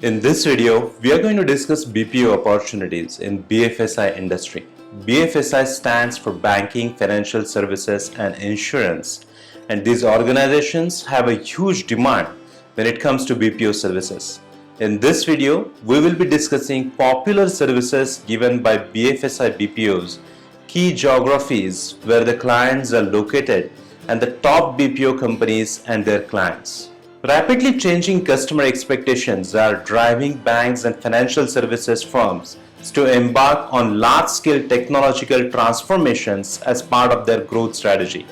In this video, we are going to discuss BPO opportunities in BFSI industry. BFSI stands for Banking, Financial Services and Insurance, and these organizations have a huge demand when it comes to BPO services. In this video, we will be discussing popular services given by BFSI BPOs, key geographies where the clients are located, and the top BPO companies and their clients. Rapidly changing customer expectations are driving banks and financial services firms to embark on large-scale technological transformations as part of their growth strategy.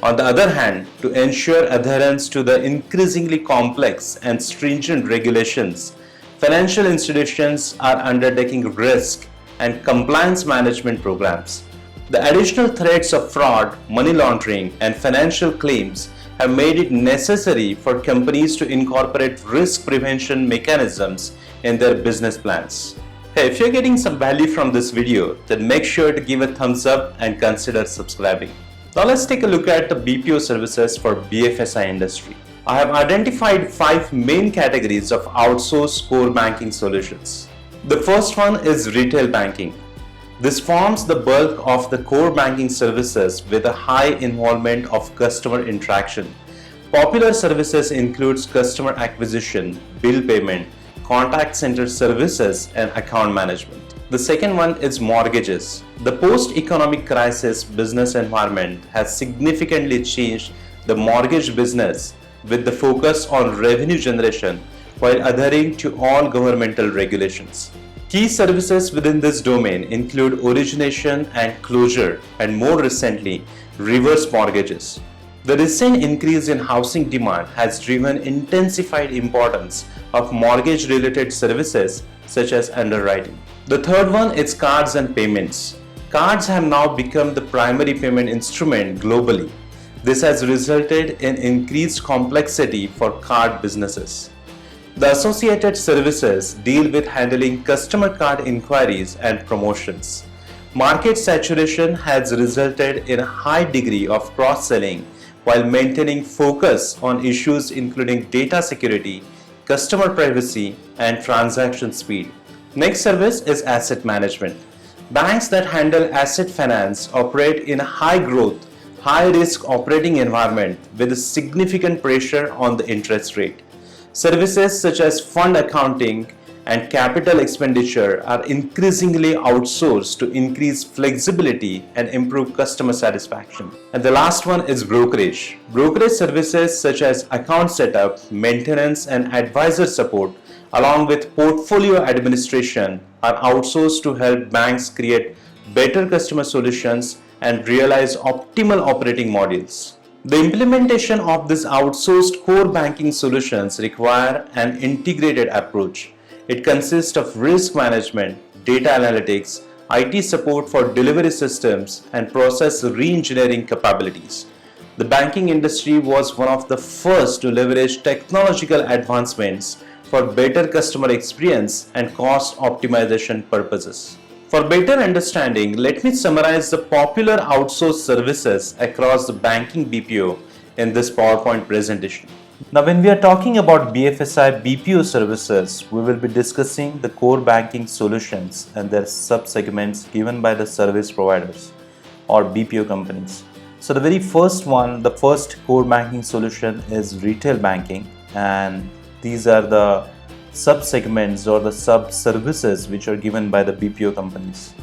On the other hand, to ensure adherence to the increasingly complex and stringent regulations, financial institutions are undertaking risk and compliance management programs. The additional threats of fraud, money laundering, and financial claims have made it necessary for companies to incorporate risk prevention mechanisms in their business plans. Hey, if you're getting some value from this video, then make sure to give a thumbs up and consider subscribing. Now let's take a look at the BPO services for BFSI industry. I have identified 5 main categories of outsourced core banking solutions. The first one is retail banking. This forms the bulk of the core banking services with a high involvement of customer interaction. Popular services includes customer acquisition, bill payment, contact center services, and account management. The second one is mortgages. The post-economic crisis business environment has significantly changed the mortgage business with the focus on revenue generation while adhering to all governmental regulations. Key services within this domain include origination and closure, and more recently, reverse mortgages. The recent increase in housing demand has driven intensified importance of mortgage-related services such as underwriting. The third one is cards and payments. Cards have now become the primary payment instrument globally. This has resulted in increased complexity for card businesses. The associated services deal with handling customer card inquiries and promotions. Market saturation has resulted in a high degree of cross-selling while maintaining focus on issues including data security, customer privacy, and transaction speed. Next service is asset management. Banks that handle asset finance operate in a high-growth, high-risk operating environment with a significant pressure on the interest rate. Services such as fund accounting and capital expenditure are increasingly outsourced to increase flexibility and improve customer satisfaction. And the last one is brokerage. Brokerage services such as account setup, maintenance, and advisor support, along with portfolio administration, are outsourced to help banks create better customer solutions and realize optimal operating models. The implementation of these outsourced core banking solutions require an integrated approach. It consists of risk management, data analytics, IT support for delivery systems, and process re-engineering capabilities. The banking industry was one of the first to leverage technological advancements for better customer experience and cost optimization purposes. For better understanding, let me summarize the popular outsourced services across the banking BPO in this PowerPoint presentation. Now, when we are talking about BFSI BPO services, we will be discussing the core banking solutions and their sub-segments given by the service providers or BPO companies. So the very first one, the first core banking solution is retail banking, and these are the sub-segments or the sub-services which are given by the BPO companies.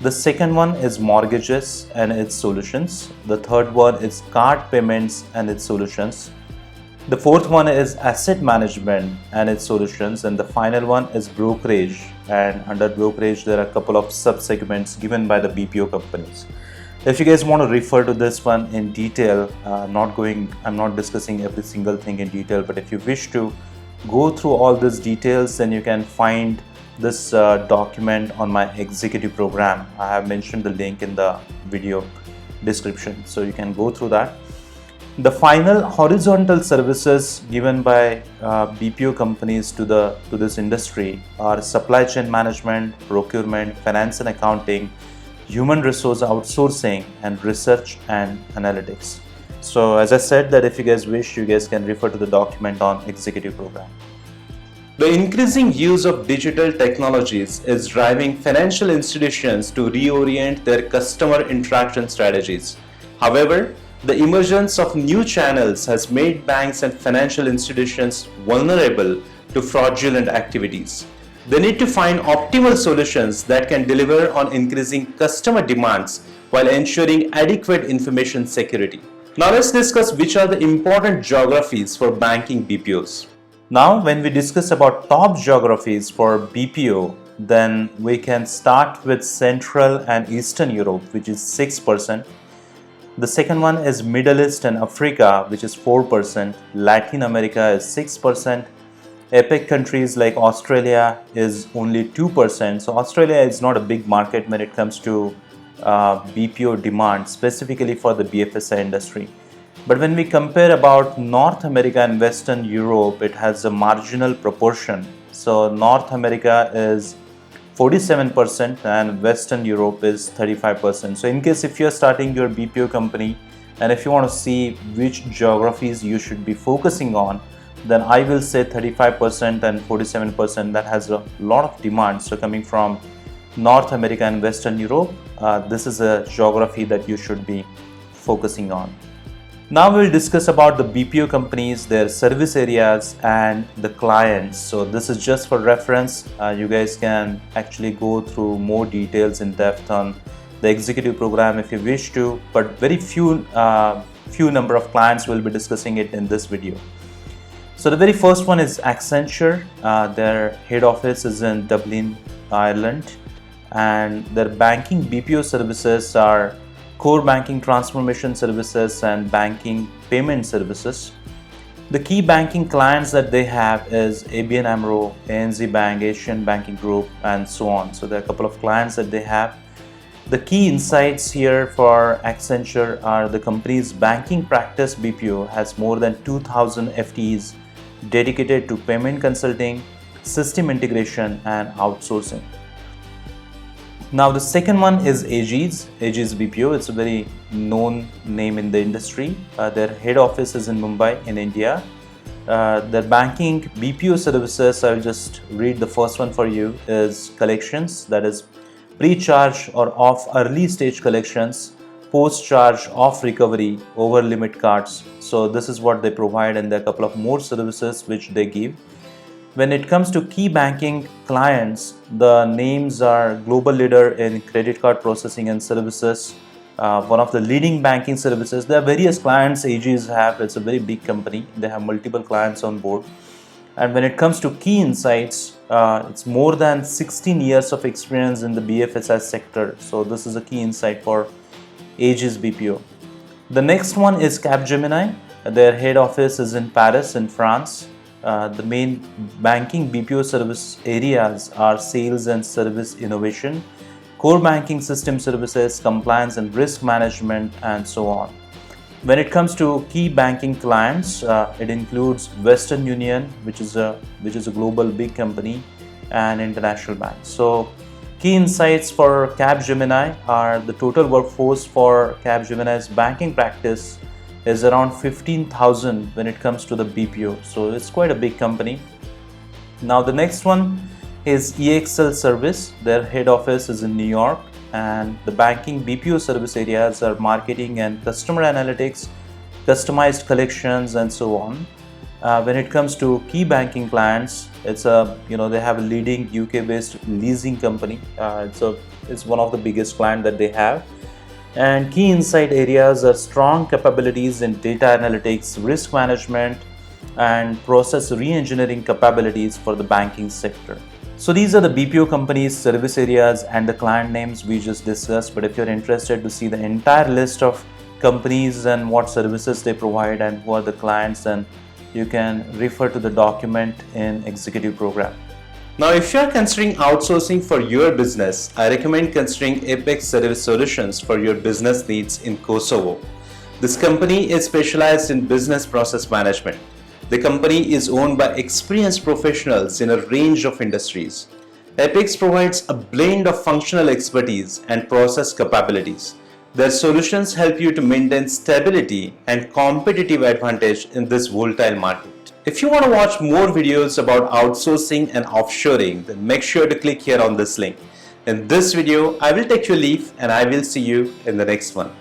The second one is mortgages and its solutions. The third one is card payments and its solutions. The fourth one is asset management and its solutions, and the final one is brokerage, and under brokerage there are a couple of sub-segments given by the BPO companies. If you guys want to refer to this one in detail, I'm not discussing every single thing in detail, but if you wish to go through all these details, then you can find this document on my executive program. I have mentioned the link in the video description, so you can go through that. The final horizontal services given by BPO companies to this industry are supply chain management, procurement, finance and accounting, human resource outsourcing, and research and analytics. So as I said, that if you guys wish, you guys can refer to the document on executive program. The increasing use of digital technologies is driving financial institutions to reorient their customer interaction strategies. However, the emergence of new channels has made banks and financial institutions vulnerable to fraudulent activities. They need to find optimal solutions that can deliver on increasing customer demands while ensuring adequate information security. Now let's discuss which are the important geographies for banking BPOs. Now, when we discuss about top geographies for BPO, then we can start with Central and Eastern Europe, which is 6%. The second one is Middle East and Africa, which is 4%. Latin America is 6%. APEC countries like Australia is only 2%. So Australia is not a big market when it comes to BPO demand, specifically for the BFSI industry. But when we compare about North America and Western Europe, it has a marginal proportion. So North America is 47% and Western Europe is 35%. So in case if you're starting your BPO company and if you want to see which geographies you should be focusing on, then I will say 35% and 47% that has a lot of demand. So coming from North America and Western Europe, this is a geography that you should be focusing on. Now we'll discuss about the BPO companies, their service areas and the clients. So this is just for reference. You guys can actually go through more details in depth on the executive program if you wish to, but very few number of clients will be discussing it in this video. So the very first one is Accenture. Their head office is in Dublin, Ireland, and their banking BPO services are core banking transformation services and banking payment services. The key banking clients that they have is ABN AMRO, ANZ Bank, Asian Banking Group, and so on. So there are a couple of clients that they have. The key insights here for Accenture are the company's banking practice BPO has more than 2,000 FTEs dedicated to payment consulting, system integration, and outsourcing. Now the second one is Aegis BPO. It's a very known name in the industry. Their head office is in Mumbai in India. Their banking BPO services, I'll just read the first one for you, is collections, that is pre-charge or off early stage collections, post-charge off recovery, over limit cards. So this is what they provide, and there are a couple of more services which they give. When it comes to key banking clients, the names are global leader in credit card processing and services, one of the leading banking services. There are various clients Aegis have. It's a very big company. They have multiple clients on board. And when it comes to key insights, it's more than 16 years of experience in the BFSI sector. So this is a key insight for Aegis BPO. The next one is Capgemini. Their head office is in Paris in France. The main banking BPO service areas are sales and service innovation, core banking system services, compliance and risk management, and so on. When it comes to key banking clients, it includes Western Union, which is a global big company, and international banks. So key insights for Capgemini are the total workforce for Capgemini's banking practice is around 15,000 when it comes to the BPO. So it's quite a big company. Now the next one is EXL Service. Their head office is in New York, and the banking BPO service areas are marketing and customer analytics, customized collections, and so on. When it comes to key banking clients, it's they have a leading UK-based leasing company. It's one of the biggest clients that they have. And key insight areas are strong capabilities in data analytics, risk management, and process re-engineering capabilities for the banking sector. So these are the BPO companies, service areas, and the client names we just discussed. But if you're interested to see the entire list of companies and what services they provide and who are the clients, then you can refer to the document in executive program. Now, if you are considering outsourcing for your business, I recommend considering Apex Service Solutions for your business needs in Kosovo. This company is specialized in business process management. The company is owned by experienced professionals in a range of industries. Apex provides a blend of functional expertise and process capabilities. Their solutions help you to maintain stability and competitive advantage in this volatile market. If you want to watch more videos about outsourcing and offshoring, then make sure to click here on this link. In this video, I will take your leave and I will see you in the next one.